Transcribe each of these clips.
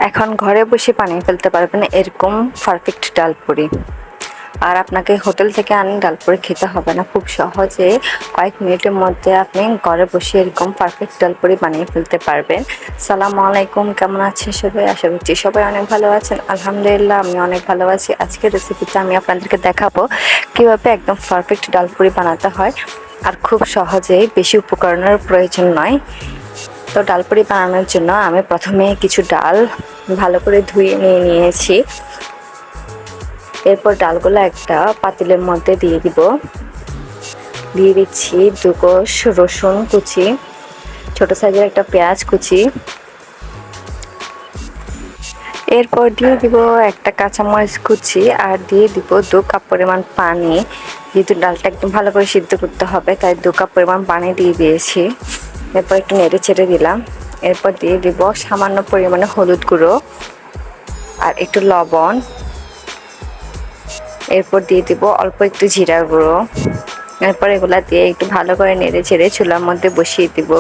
এখন ঘরে বসে বানিয়ে ফেলতে পারবেন এরকম পারফেক্ট ডালপুরি। আর আপনাকে হোটেল থেকে আনি ডালপুরি খেতে হবে না, খুব সহজে কয়েক মিনিটের মধ্যে আপনি ঘরে বসে এরকম পারফেক্ট ডালপুরি বানিয়ে ফেলতে পারবেন। সালামু আলাইকুম, কেমন আছেন সবাই? আশা করছি সবাই অনেক ভালো আছেন। আলহামদুলিল্লাহ, আমি অনেক ভালো আছি। আজকের রেসিপিতে আমি আপনাদেরকে দেখাবো কিভাবে একদম পারফেক্ট ডালপুরি বানাতে হয়, আর খুব সহজেই, বেশি উপকরণের প্রয়োজন নয়। তো ডালপুরি বানানোর জন্য আমি প্রথমে কিছু ডাল ভালো করে ধুয়ে নিয়েছি। এরপর ডালগুলো একটা পাতিলের মধ্যে দিয়ে দিচ্ছি 2 কোষ রসুন কুচি, ছোট সাইজের একটা পেঁয়াজ কুচি। এরপর দিয়ে দিব একটা কাঁচামরিচ কুচি, আর দিয়ে দিব 2 কাপ পরিমাণ পানি। যেহেতু ডালটা একদম ভালো করে সিদ্ধ করতে হবে, তাই 2 কাপ পরিমাণ পানি দিয়ে দিয়েছি। এরপর একটু নেড়ে চেড়ে দিলাম। এরপর দিয়ে দিব সামান্য পরিমাণে হলুদ গুঁড়ো আর একটু লবণ। এরপর দিয়ে দিব অল্প একটু জিরা গুঁড়ো। এরপর এগুলা দিয়ে একটু ভালো করে নেড়ে চেড়ে চুলার মধ্যে বসিয়ে দিব।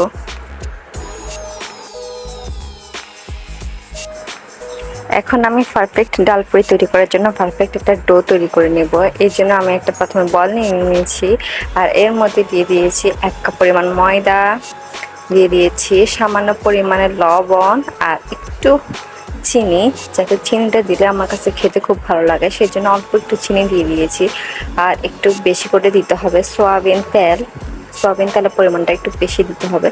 এখন আমি পারফেক্ট ডালপুরি তৈরি করার জন্য পারফেক্ট একটা ডো তৈরি করে নেব। এই জন্য আমি একটা প্রথমে বল নিয়ে নিয়েছি, আর এর মধ্যে দিয়ে দিয়েছি 1 কাপ পরিমাণ ময়দা, দিয়ে দিয়েছি সামান্য পরিমাণে লবণ আর একটু চিনি, যাতে চিনিটা দিলে আমার কাছে খেতে খুব ভালো লাগে, সেই জন্য অল্প একটু চিনি দিয়ে দিয়েছি। আর একটু বেশি করে দিতে হবে সয়াবিন তেলের পরিমাণটা একটু বেশি দিতে হবে,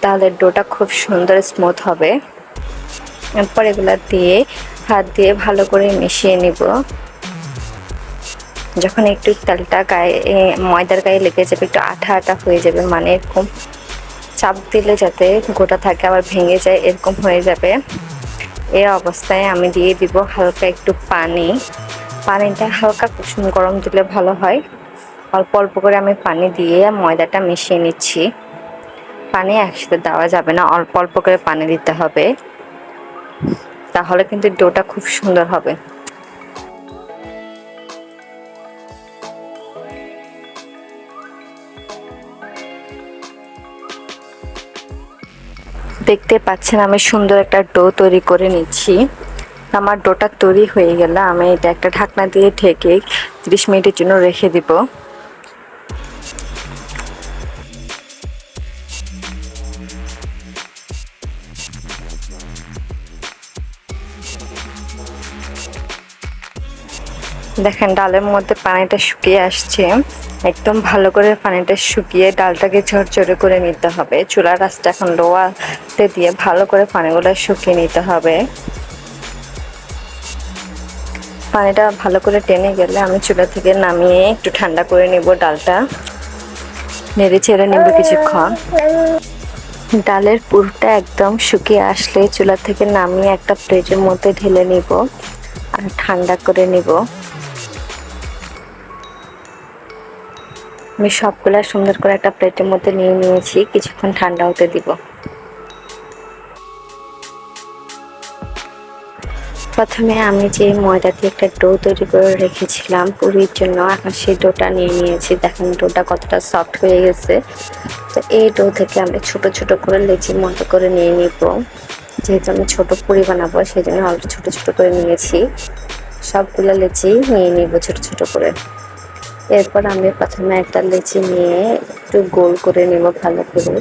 তাহলে ডোটা খুব সুন্দর স্মুথ হবে। এরপর এগুলা দিয়ে হাত দিয়ে ভালো করে মিশিয়ে নিব। যখন একটু তেলটা ময়দার গায়ে লেগে যাবে, একটু আঠা আঠা হয়ে যাবে, মানে এরকম চাপ দিলে যাতে গোটা থাকে আবার ভেঙে যায়, এরকম হয়ে যাবে। এই অবস্থায় আমি দিয়ে দিব হালকা একটু পানিটা হালকা কুসুম গরম দিলে ভালো হয়। অল্প অল্প করে আমি পানি দিয়ে ময়দাটা মিশিয়ে নিচ্ছি। পানি একসাথে দেওয়া যাবে না, অল্প অল্প করে পানি দিতে হবে, তাহলে কিন্তু ডোটা খুব সুন্দর হবে। দেখতে পাচ্ছেন আমি সুন্দর একটা ডো তৈরি করে নিচ্ছি। আমার ডোটা তৈরি হয়ে গেলে আমি এটা একটা ঢাকনা দিয়ে ঢেকে 30 মিনিটের জন্য রেখে দিব। দেখেন ডালের মধ্যে পানিটা শুকিয়ে আসছে, একদম ভালো করে পানিটা শুকিয়ে ডালটাকে ঝরঝরে করে নিতে হবে। চুলার আঁচটা এখন লোতে দিয়ে ভালো করে পানিগুলো শুকিয়ে নিতে হবে। পানিটা ভালো করে টেনে গেলে আমি চুলা থেকে নামিয়ে একটু ঠান্ডা করে নেব। ডালটা নেড়ে ছেড়ে নেব কিছুক্ষণ। ডালের পুরটা একদম শুকিয়ে আসলে চুলা থেকে নামিয়ে একটা প্লেটের মধ্যে ঢেলে নিব আর ঠান্ডা করে নিব। আমি সবগুলা সুন্দর করে একটা প্লেটের মধ্যে নিয়ে নিয়েছি, কিছুক্ষণ ঠান্ডা হতে দিব। প্রথমে আমি যে ময়দা দিয়ে একটা ডো তৈরি করে রেখেছিলাম পুরির জন্য, এখন সেই ডোটা নিয়ে নিয়েছি। দেখেন ডোটা কতটা সফট হয়ে গেছে। তো এই ডো থেকে আমি ছোট ছোট করে লেচির মতো করে নিয়ে নিব। যেহেতু আমি ছোট পুরি বানাবো, সেই জন্য অল্প ছোট ছোট করে নিয়েছি। সবগুলো লেচি নিয়ে নিব ছোট ছোট করে। এরপর আমি প্রথমে একটা লেচি নিয়ে একটু গোল করে নেব ভালো করে।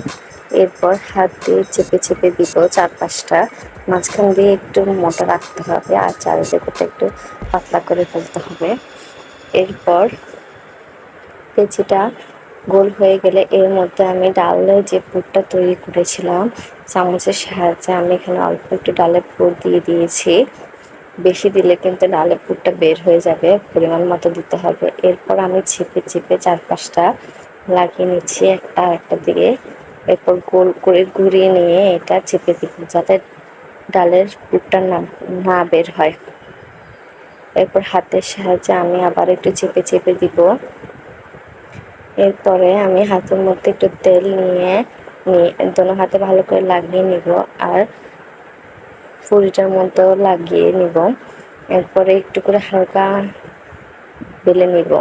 এরপর হাত দিয়ে চেপে চেপে দিব 4-5টা, মাঝখান দিয়ে একটু মোটা রাখতে হবে আর চারিদিকটা একটু পাতলা করে ফেলতে হবে। এরপর লেচিটা গোল হয়ে গেলে এর মধ্যে আমি ডালের যে পুরটা তৈরি করেছিলাম, চামচের সাহায্যে আমি এখানে অল্প একটু ডালের পুর দিয়ে দিয়েছি। বেশি দিলে কিন্তু ডালের পুরটা বের হয়ে যাবে, পরিমাণ মতো দিতে হবে। এরপর আমি চেপে চেপে 4-5টা লাগিয়ে নিচ্ছি একটা দিকে। এরপর গোল করে ঘুরিয়ে নিয়ে এটা চেপে দিব, যাতে ডালের পুরটা না বের হয়। এরপর হাতের সাহায্যে আমি আবার একটু চেপে চেপে দিব। এরপরে আমি হাতের মধ্যে একটু তেল নিয়ে দোনো হাতে ভালো করে লাগিয়ে নিব আর পুরিটার মধ্যেও লাগিয়ে নিব। এরপরে একটু করে হালকা বেলে নিব,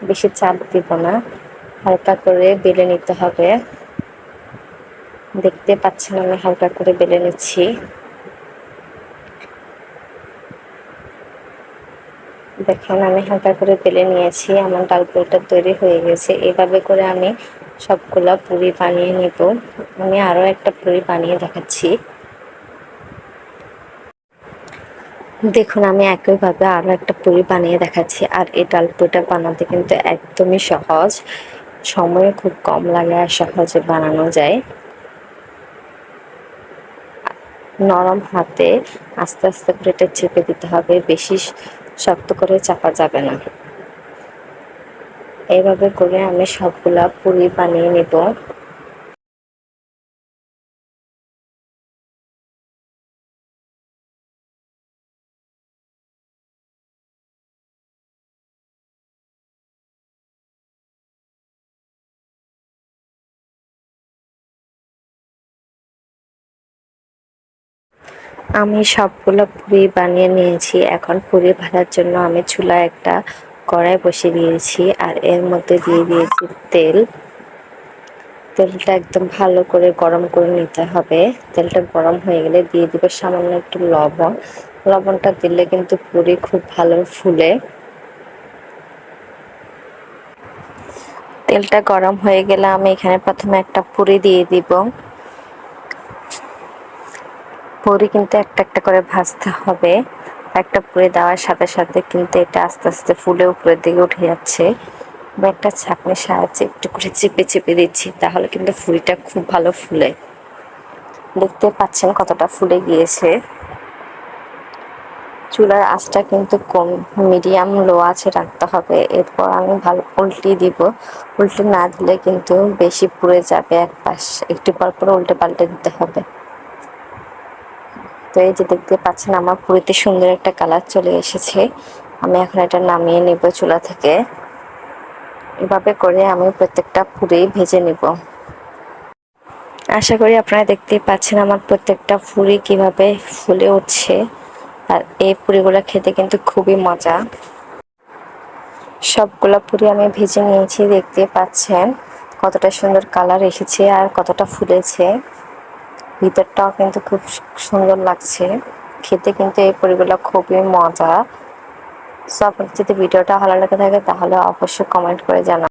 বেশি চাপ দিব না, হালকা করে বেলে নিতে হবে। দেখতে পাচ্ছেন আমি হালকা করে বেলে নিচ্ছি। দেখেন আমি হালকা করে বেলে নিয়েছি, আমার ডাল পুরিটা তৈরি হয়ে গেছে। এভাবে করে আমি সবগুলা পুরি বানিয়ে নেব। আমি আরও একটা পুরি বানিয়ে দেখাচ্ছি। দেখুন আমি একইভাবে আরও একটা পুরি বানিয়ে দেখাচ্ছি। আর এই ডাল পুরিটা বানাতে কিন্তু একদমই সহজ, সময় খুব কম লাগে আর সহজে বানানো যায়। নরম হাতে আস্তে আস্তে করে এটা চেপে দিতে হবে, বেশি শক্ত করে চাপা যাবে না। এইভাবে করে আমি সবগুলা পুরি বানিয়ে নেব। আমি সবগুলো পুরি বানিয়ে নিয়েছি। এখন পুরি ভাজার জন্য আমি চুলায় একটা কড়াই বসিয়ে দিয়েছি আর এর মধ্যে দিয়ে দিয়েছি তেল। তেলটা একদম ভালো করে গরম করে নিতে হবে। তেলটা গরম হয়ে গেলে দিয়ে দিব সামান্য একটু লবণ। লবণটা দিলে কিন্তু পুরি খুব ভালো ফুলে। তেলটা গরম হয়ে গেলে আমি এখানে প্রথমে একটা পুরি দিয়ে দিব। পুরি কিন্তু একটা একটা করে ভাজতে হবে। একটা পুরি দেওয়ার সাথে সাথে কিন্তু এটা আস্তে আস্তে ফুলে উপরের দিকে উঠে যাচ্ছে। আমি একটা ছাঁকনির সাহায্যে একটু করে চেপে চেপে দিচ্ছি, তাহলে কিন্তু পুরিটা খুব ভালো ফুলে। দেখতে পাচ্ছেন কতটা ফুলে গিয়েছে। চুলার আঁচটা কিন্তু কম, মিডিয়াম লো আছে রাখতে হবে। এরপর আমি ভালো উল্টে দিব। উল্টে না দিলে কিন্তু বেশি পুড়ে যাবে এক পাশ, একটু পর পর উল্টে পাল্টে দিতে হবে। তো এই যে দেখতে পাচ্ছেন আমার পুরিতে সুন্দর একটা কালার চলে এসেছে। আমি এখন এটা নামিয়ে নেব চুলা থেকে। এভাবে করে আমি প্রত্যেকটা পুরি ভেজে নেব। আশা করি আপনারা দেখতেই পাচ্ছেন আমার প্রত্যেকটা পুরি কিভাবে ফুলে উঠছে। আর এই পুরিগুলো খেতে কিন্তু খুবই মজা। সবগুলো পুরি আমি ভেজে নিয়েছি, দেখতে পাচ্ছেন কতটা সুন্দর কালার এসেছে আর কতটা ফুলেছে। ভিতরটাও কিন্তু খুব সুন্দর লাগছে খেতে, কিন্তু এই পুরিগুলো খুবই মজা। সো আপনাদের যদি ভিডিওটা ভালো লেগে থাকে তাহলে অবশ্যই কমেন্ট করে জানাবেন।